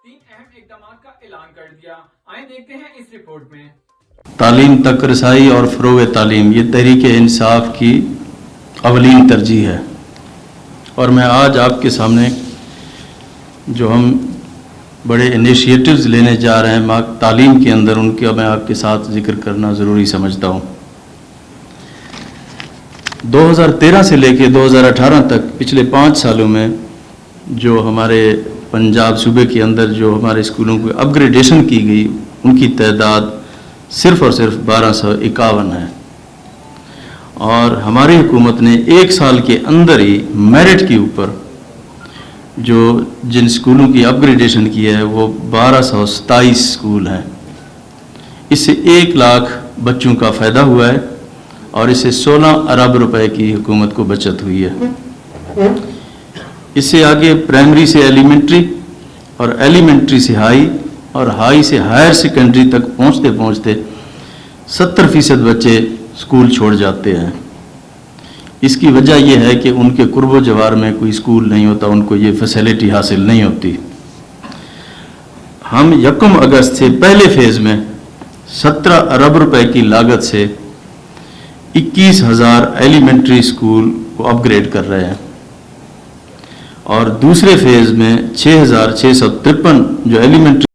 3 اہم اقدامات کا اعلان کر دیا. آئیں دیکھتے ہیں اس رپورٹ میں. تعلیم تک رسائی اور فروغ تعلیم یہ تحریک انصاف کی اولین ترجیح ہے، اور میں آج آپ کے سامنے جو ہم بڑے انیشیٹوز لینے جا رہے ہیں تعلیم کے اندر، ان کا میں آپ کے ساتھ ذکر کرنا ضروری سمجھتا ہوں. 2013 سے لے کے 2018 تک پچھلے 5 سالوں میں جو ہمارے پنجاب صوبے کے اندر جو ہمارے اسکولوں کو اپ گریڈیشن کی گئی، ان کی تعداد صرف اور صرف 1251 ہے. اور ہماری حکومت نے 1 سال کے اندر ہی میرٹ کے اوپر جو جن اسکولوں کی اپ گریڈیشن کی ہے وہ 1227 اسکول ہیں. اس سے 1 لاکھ بچوں کا فائدہ ہوا ہے اور اس سے 16 ارب روپے کی حکومت کو بچت ہوئی ہے. اس سے آگے پرائمری سے ایلیمنٹری اور ایلیمنٹری سے ہائی اور ہائی سے ہائر سیکنڈری تک پہنچتے پہنچتے 70% بچے اسکول چھوڑ جاتے ہیں. اس کی وجہ یہ ہے کہ ان کے قرب و جوار میں کوئی اسکول نہیں ہوتا، ان کو یہ فیسلٹی حاصل نہیں ہوتی. ہم 1 اگست سے پہلے فیز میں 17 ارب روپے کی لاگت سے 21,000 ایلیمنٹری اسکول کو اپ گریڈ کر رہے ہیں، اور دوسرے فیز میں 6,653 جو ایلیمنٹری